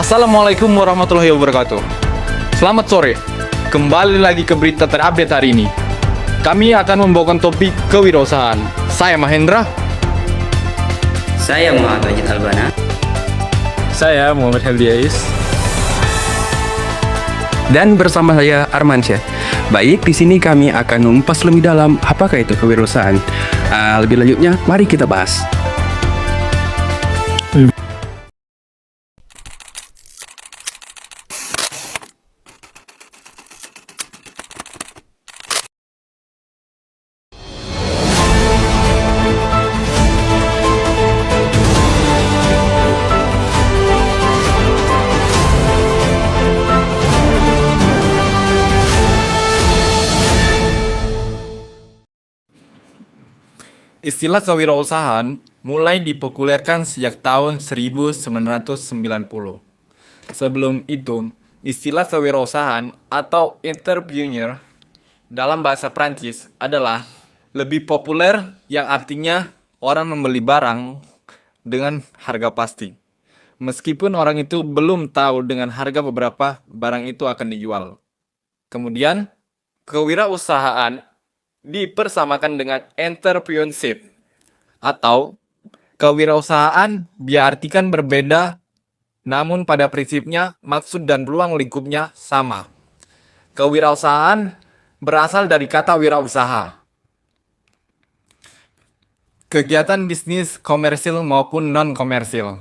Assalamualaikum warahmatullahi wabarakatuh. Selamat sore. Kembali lagi ke berita terupdate hari ini. Kami akan membawakan topik kewirausahaan. Saya Mahendra. Saya Muhammad Wajid Albana. Saya Muhammad Heldiais. Dan bersama saya Armansyah. Baik, di sini kami akan mengupas lebih dalam apakah itu kewirausahaan. Lebih lanjutnya, mari kita bahas. Istilah kewirausahaan mulai dipopulerkan sejak tahun 1990. Sebelum itu, istilah kewirausahaan atau entrepreneur dalam bahasa Prancis adalah lebih populer yang artinya orang membeli barang dengan harga pasti. Meskipun orang itu belum tahu dengan harga beberapa barang itu akan dijual. Kemudian, kewirausahaan dipersamakan dengan entrepreneurship atau kewirausahaan diartikan berbeda, namun pada prinsipnya maksud dan ruang lingkupnya sama. Kewirausahaan berasal dari kata wirausaha, kegiatan bisnis komersil maupun non-komersil.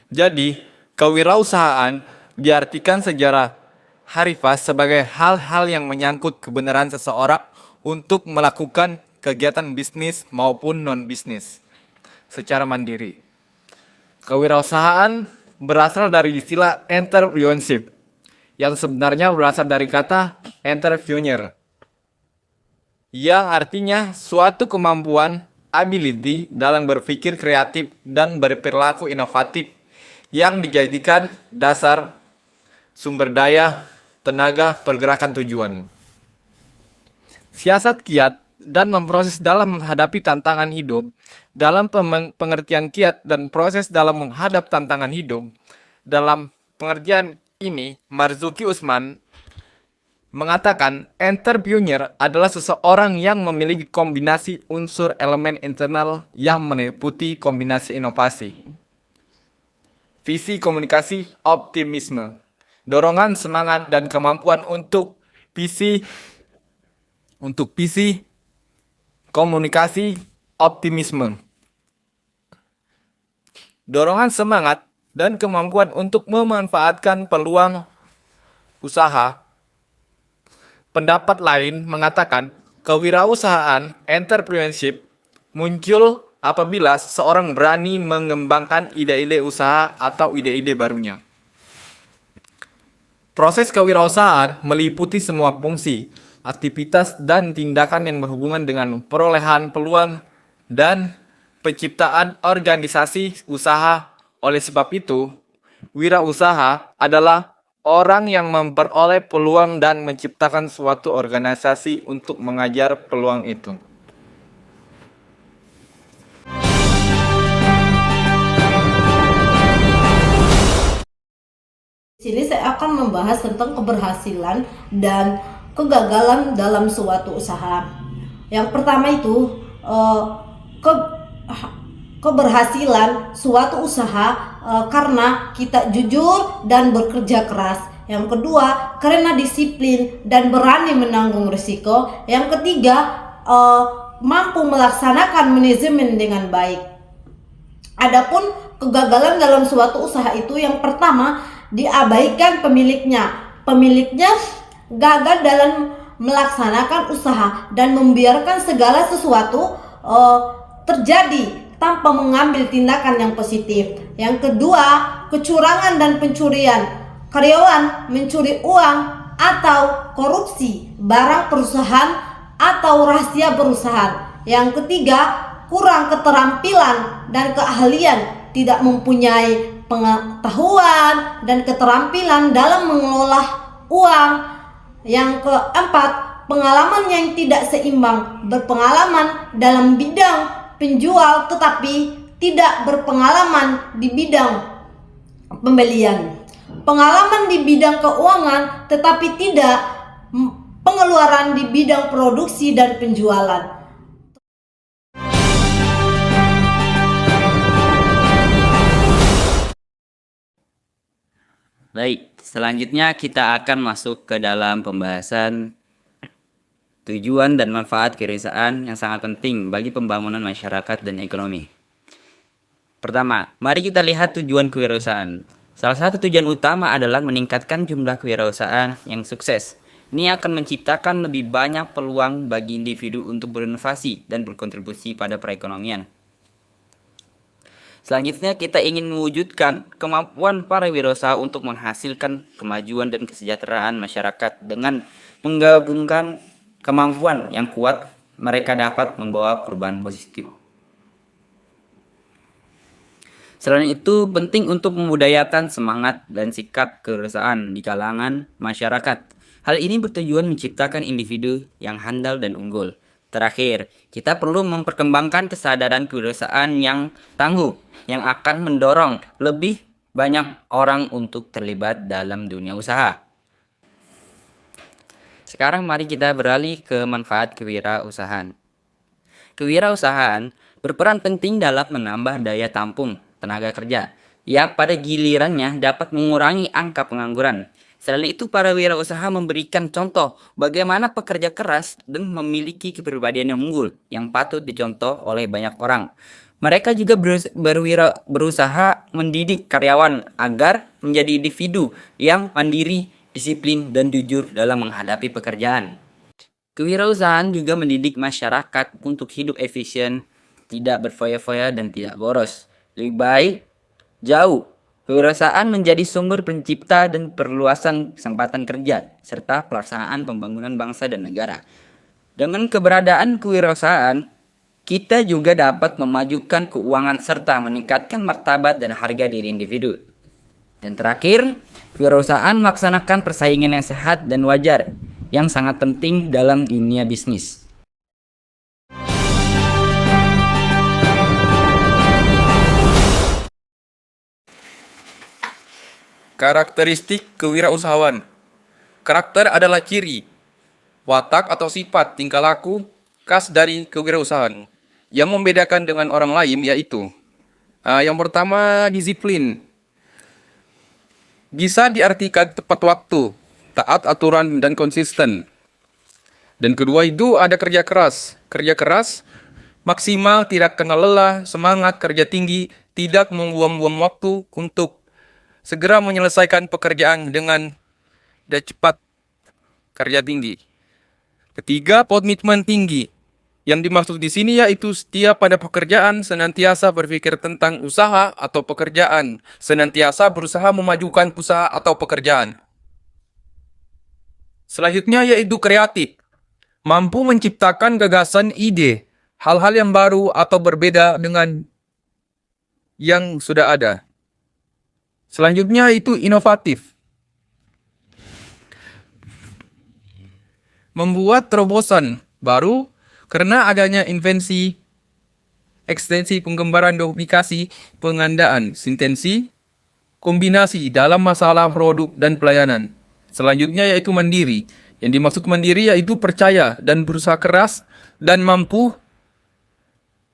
Jadi, kewirausahaan diartikan secara harfiah sebagai hal-hal yang menyangkut kebenaran seseorang untuk melakukan kegiatan bisnis maupun non-bisnis secara mandiri. Kewirausahaan berasal dari istilah entrepreneurship yang sebenarnya berasal dari kata entrepreneur yang artinya suatu kemampuan ability dalam berpikir kreatif dan berperilaku inovatif yang dijadikan dasar sumber daya, tenaga, pergerakan tujuan. Siasat kiat dan memproses dalam menghadapi tantangan hidup. Dalam pengertian kiat dan proses dalam menghadap tantangan hidup. Dalam pengertian ini, Marzuki Usman mengatakan entrepreneur adalah seseorang yang memiliki kombinasi unsur elemen internal yang meliputi kombinasi inovasi, visi komunikasi, optimisme, dorongan semangat dan kemampuan untuk visi komunikasi, optimisme, dorongan semangat dan kemampuan untuk memanfaatkan peluang usaha. Pendapat lain mengatakan kewirausahaan entrepreneurship muncul apabila seseorang berani mengembangkan ide-ide usaha atau ide-ide barunya. Proses kewirausahaan meliputi semua fungsi, aktivitas, dan tindakan yang berhubungan dengan perolehan peluang dan penciptaan organisasi usaha. Oleh sebab itu, wirausaha adalah orang yang memperoleh peluang dan menciptakan suatu organisasi untuk mengajar peluang itu. Di sini saya akan membahas tentang keberhasilan dan kegagalan dalam suatu usaha. Yang pertama itu keberhasilan suatu usaha karena kita jujur dan bekerja keras. Yang kedua, karena disiplin dan berani menanggung risiko. Yang ketiga, mampu melaksanakan manajemen dengan baik. Adapun kegagalan dalam suatu usaha itu yang pertama, diabaikan pemiliknya. Pemiliknya gagal dalam melaksanakan usaha dan membiarkan segala sesuatu terjadi tanpa mengambil tindakan yang positif. Yang kedua, kecurangan dan pencurian. Karyawan mencuri uang atau korupsi barang perusahaan atau rahasia perusahaan. Yang ketiga, kurang keterampilan dan keahlian, tidak mempunyai pengetahuan dan keterampilan dalam mengelola uang. Yang keempat, pengalaman yang tidak seimbang, berpengalaman dalam bidang penjual tetapi tidak berpengalaman di bidang pembelian, pengalaman di bidang keuangan, tetapi tidak pengeluaran di bidang produksi dan penjualan. Baik, selanjutnya kita akan masuk ke dalam pembahasan tujuan dan manfaat kewirausahaan yang sangat penting bagi pembangunan masyarakat dan ekonomi. Pertama, mari kita lihat tujuan kewirausahaan. Salah satu tujuan utama adalah meningkatkan jumlah kewirausahaan yang sukses. Ini akan menciptakan lebih banyak peluang bagi individu untuk berinovasi dan berkontribusi pada perekonomian. Selanjutnya kita ingin mewujudkan kemampuan para wirausaha untuk menghasilkan kemajuan dan kesejahteraan masyarakat dengan menggabungkan kemampuan yang kuat, mereka dapat membawa perubahan positif. Selain itu, penting untuk membudayakan semangat dan sikap kewirausahaan di kalangan masyarakat. Hal ini bertujuan menciptakan individu yang handal dan unggul. Terakhir, kita perlu memperkembangkan kesadaran kewirausahaan yang tangguh, yang akan mendorong lebih banyak orang untuk terlibat dalam dunia usaha. Sekarang mari kita beralih ke manfaat kewirausahaan. Kewirausahaan berperan penting dalam menambah daya tampung tenaga kerja, yang pada gilirannya dapat mengurangi angka pengangguran. Selain itu, para wirausaha memberikan contoh bagaimana pekerja keras dan memiliki kepribadian yang unggul yang patut dicontoh oleh banyak orang. Mereka juga berusaha mendidik karyawan agar menjadi individu yang mandiri, disiplin, dan jujur dalam menghadapi pekerjaan. Kewirausahaan juga mendidik masyarakat untuk hidup efisien, tidak berfoya-foya, dan tidak boros. Lebih baik, jauh. Kewirausahaan menjadi sumber pencipta dan perluasan kesempatan kerja, serta pelaksanaan pembangunan bangsa dan negara. Dengan keberadaan kewirausahaan, kita juga dapat memajukan keuangan serta meningkatkan martabat dan harga diri individu. Dan terakhir, kewirausahaan melaksanakan persaingan yang sehat dan wajar, yang sangat penting dalam dunia bisnis. Karakteristik kewirausahaan. Karakter adalah ciri, watak atau sifat tingkah laku khas dari kewirausahaan yang membedakan dengan orang lain, yaitu yang pertama, disiplin. Bisa diartikan tepat waktu, taat aturan, dan konsisten. Dan kedua itu ada kerja keras. Kerja keras maksimal, tidak kenal lelah, semangat, kerja tinggi, tidak membuang-buang waktu untuk segera menyelesaikan pekerjaan dengan cepat, kerja tinggi. Ketiga, komitmen tinggi. Yang dimaksud di sini yaitu setia pada pekerjaan, senantiasa berpikir tentang usaha atau pekerjaan, senantiasa berusaha memajukan usaha atau pekerjaan. Selanjutnya yaitu kreatif. Mampu menciptakan gagasan ide, hal-hal yang baru atau berbeda dengan yang sudah ada. Selanjutnya itu inovatif. Membuat terobosan baru karena adanya invensi, ekstensi, pengembaraan, duplikasi, pengandaan, sintensi, kombinasi dalam masalah produk dan pelayanan. Selanjutnya yaitu mandiri. Yang dimaksud mandiri yaitu percaya dan berusaha keras dan mampu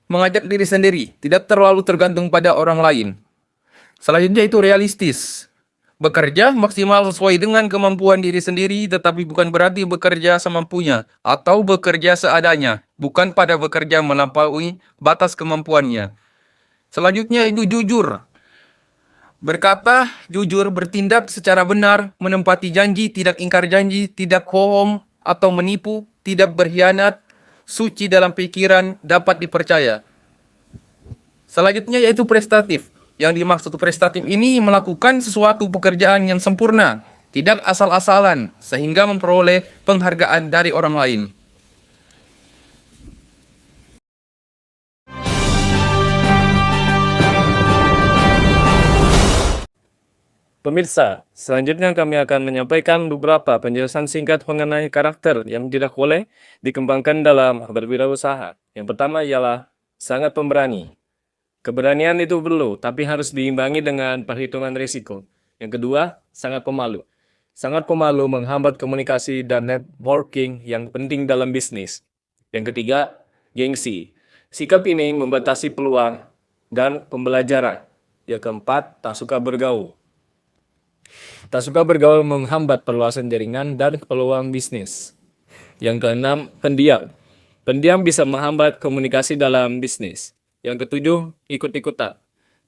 mengajak diri sendiri, tidak terlalu tergantung pada orang lain. Selanjutnya itu realistis. Bekerja maksimal sesuai dengan kemampuan diri sendiri, tetapi bukan berarti bekerja semampunya atau bekerja seadanya, bukan pada bekerja melampaui batas kemampuannya. Selanjutnya itu jujur. Berkata jujur, bertindak secara benar, menempati janji, tidak ingkar janji, tidak bohong atau menipu, tidak berkhianat, suci dalam pikiran, dapat dipercaya. Selanjutnya yaitu prestatif. Yang dimaksud prestatif ini melakukan sesuatu pekerjaan yang sempurna, tidak asal-asalan, sehingga memperoleh penghargaan dari orang lain. Pemirsa, selanjutnya kami akan menyampaikan beberapa penjelasan singkat mengenai karakter yang tidak boleh dikembangkan dalam berwirausaha. Yang pertama ialah sangat pemberani. Keberanian itu perlu, tapi harus diimbangi dengan perhitungan risiko. Yang kedua, sangat pemalu. Sangat pemalu menghambat komunikasi dan networking yang penting dalam bisnis. Yang ketiga, gengsi. Sikap ini membatasi peluang dan pembelajaran. Yang keempat, tak suka bergaul. Tak suka bergaul menghambat perluasan jaringan dan peluang bisnis. Yang keenam, pendiam. Pendiam bisa menghambat komunikasi dalam bisnis. Yang ketujuh, ikut-ikutan.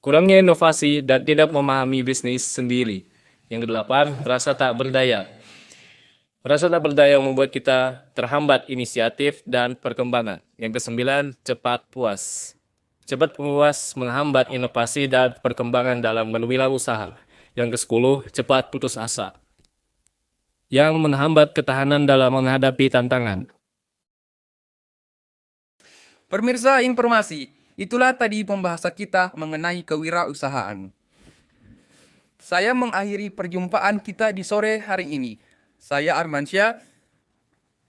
Kurangnya inovasi dan tidak memahami bisnis sendiri. Yang kedelapan, rasa tak berdaya. Rasa tak berdaya membuat kita terhambat inisiatif dan perkembangan. Yang kesembilan, cepat puas. Cepat puas menghambat inovasi dan perkembangan dalam menwilayah usaha. Yang kesepuluh, cepat putus asa, yang menghambat ketahanan dalam menghadapi tantangan. Pemirsa informasi, itulah tadi pembahasan kita mengenai kewirausahaan. Saya mengakhiri perjumpaan kita di sore hari ini. Saya Armansyah.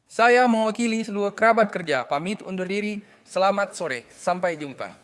Saya mewakili seluruh kerabat kerja. Pamit undur diri. Selamat sore. Sampai jumpa.